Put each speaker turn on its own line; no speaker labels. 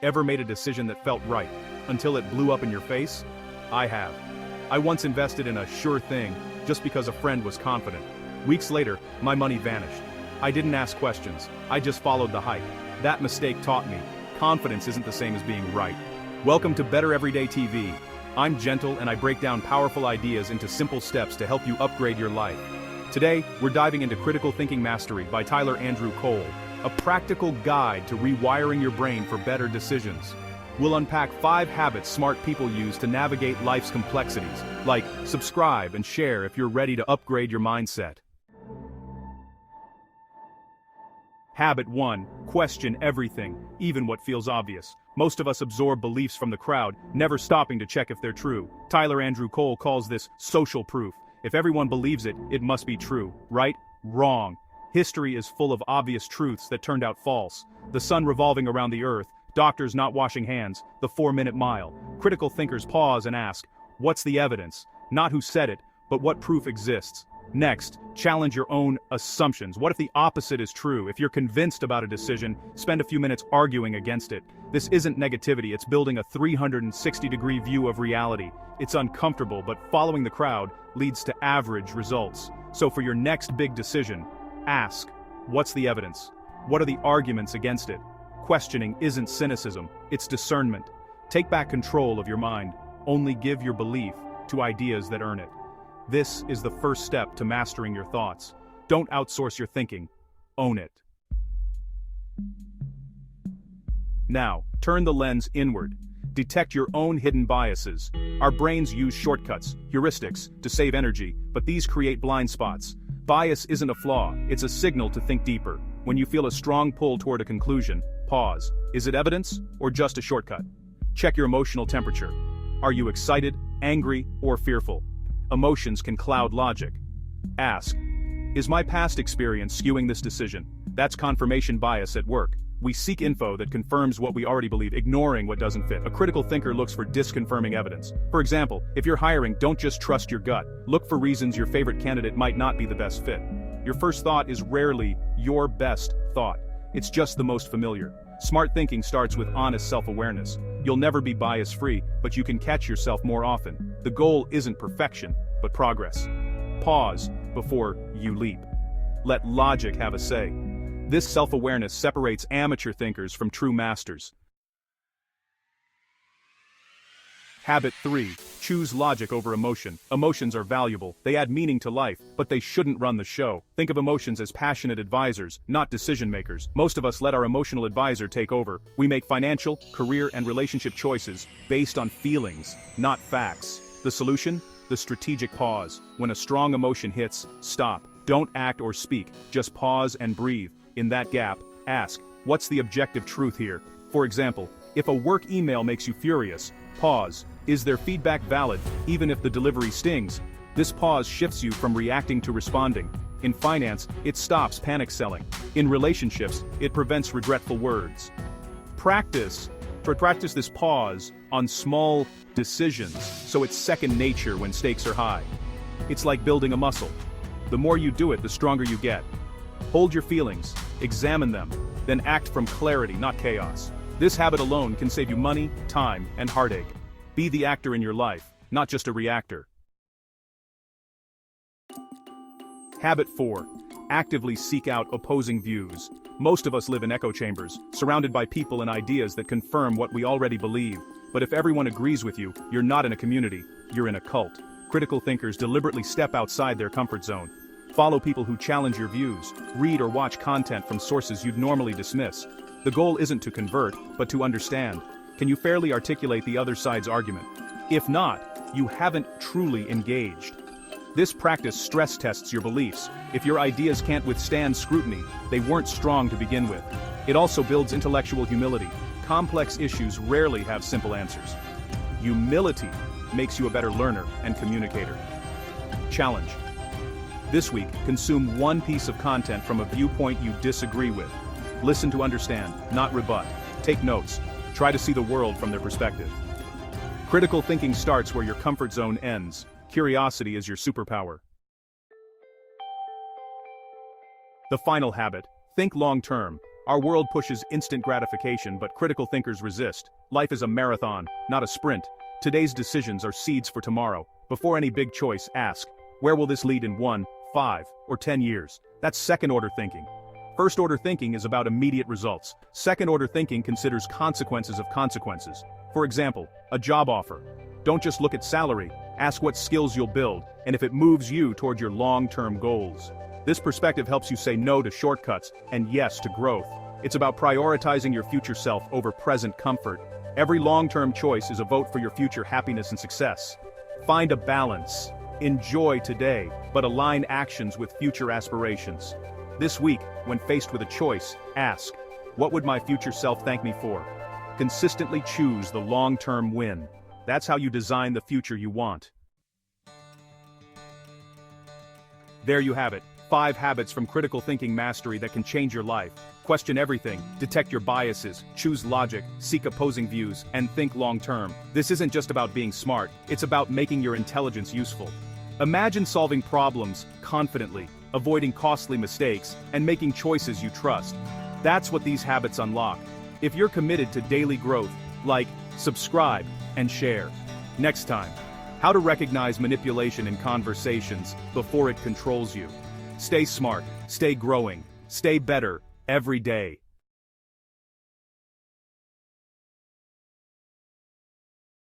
Ever made a decision that felt right, until it blew up in your face? I have. I once invested in a sure thing, just because a friend was confident. Weeks later, my money vanished. I didn't ask questions, I just followed the hype. That mistake taught me, confidence isn't the same as being right. Welcome to Better Everyday TV. I'm gentle and I break down powerful ideas into simple steps to help you upgrade your life. Today, we're diving into Critical Thinking Mastery by Tyler Andrew Cole, a practical guide to rewiring your brain for better decisions. We'll unpack 5 habits smart people use to navigate life's complexities, like subscribe and share if you're ready to upgrade your mindset. Habit 1. Question everything, even what feels obvious. Most of us absorb beliefs from the crowd, never stopping to check if they're true. Tyler Andrew Cole calls this social proof. If everyone believes it, it must be true. Right? Wrong. History is full of obvious truths that turned out false. The sun revolving around the earth, doctors not washing hands, the 4-minute mile. Critical thinkers pause and ask, what's the evidence? Not who said it, but what proof exists. Next, challenge your own assumptions. What if the opposite is true? If you're convinced about a decision, spend a few minutes arguing against it. This isn't negativity, it's building a 360-degree view of reality. It's uncomfortable, but following the crowd leads to average results. So for your next big decision, ask, what's the evidence? What are the arguments against it? Questioning isn't cynicism, it's discernment. Take back control of your mind. Only give your belief to ideas that earn it. This is the first step to mastering your thoughts. Don't outsource your thinking. Own it. Now, turn the lens inward. Detect your own hidden biases. Our brains use shortcuts, heuristics, to save energy, but these create blind spots. Bias isn't a flaw, it's a signal to think deeper. When you feel a strong pull toward a conclusion, pause. Is it evidence, or just a shortcut? Check your emotional temperature. Are you excited, angry, or fearful? Emotions can cloud logic. Ask, is my past experience skewing this decision? That's confirmation bias at work. We seek info that confirms what we already believe, ignoring what doesn't fit. A critical thinker looks for disconfirming evidence. For example, if you're hiring, don't just trust your gut. Look for reasons your favorite candidate might not be the best fit. Your first thought is rarely your best thought. It's just the most familiar. Smart thinking starts with honest self-awareness. You'll never be bias-free, but you can catch yourself more often. The goal isn't perfection, but progress. Pause before you leap. Let logic have a say. This self-awareness separates amateur thinkers from true masters. Habit 3. Choose logic over emotion. Emotions are valuable, they add meaning to life, but they shouldn't run the show. Think of emotions as passionate advisors, not decision makers. Most of us let our emotional advisor take over. We make financial, career, and relationship choices based on feelings, not facts. The solution? The strategic pause. When a strong emotion hits, stop. Don't act or speak, just pause and breathe. In that gap, ask, what's the objective truth here? For example, if a work email makes you furious, pause. Is their feedback valid, even if the delivery stings? This pause shifts you from reacting to responding. In finance, it stops panic selling. In relationships, it prevents regretful words. Practice this pause on small decisions, so it's second nature when stakes are high. It's like building a muscle. The more you do it, the stronger you get. Hold your feelings, examine them, then act from clarity, not chaos. This habit alone can save you money, time, and heartache. Be the actor in your life, not just a reactor. Habit 4. Actively seek out opposing views. Most of us live in echo chambers, surrounded by people and ideas that confirm what we already believe. But if everyone agrees with you, you're not in a community, you're in a cult. Critical thinkers deliberately step outside their comfort zone. Follow people who challenge your views. Read or watch content from sources you'd normally dismiss. The goal isn't to convert, but to understand. Can you fairly articulate the other side's argument? If not, you haven't truly engaged. This practice stress tests your beliefs. If your ideas can't withstand scrutiny, they weren't strong to begin with. It also builds intellectual humility. Complex issues rarely have simple answers. Humility makes you a better learner and communicator. Challenge. This week, consume one piece of content from a viewpoint you disagree with. Listen to understand, not rebut. Take notes. Try to see the world from their perspective. Critical thinking starts where your comfort zone ends. Curiosity is your superpower. The final habit, think long-term. Our world pushes instant gratification, but critical thinkers resist. Life is a marathon, not a sprint. Today's decisions are seeds for tomorrow. Before any big choice, ask, where will this lead in 1, 5, or 10 years? That's second-order thinking. First-order thinking is about immediate results. Second-order thinking considers consequences of consequences. For example, a job offer. Don't just look at salary, ask what skills you'll build, and if it moves you toward your long-term goals. This perspective helps you say no to shortcuts and yes to growth. It's about prioritizing your future self over present comfort. Every long-term choice is a vote for your future happiness and success. Find a balance. Enjoy today, but align actions with future aspirations. This week, when faced with a choice, ask, what would my future self thank me for? Consistently choose the long-term win. That's how you design the future you want. There you have it, 5 habits from critical thinking mastery that can change your life. Question everything, detect your biases, choose logic, seek opposing views, and think long-term. This isn't just about being smart, it's about making your intelligence useful. Imagine solving problems confidently, avoiding costly mistakes, and making choices you trust. That's what these habits unlock. If you're committed to daily growth, like, subscribe, and share. Next time, how to recognize manipulation in conversations before it controls you. Stay smart, stay growing, stay better every day.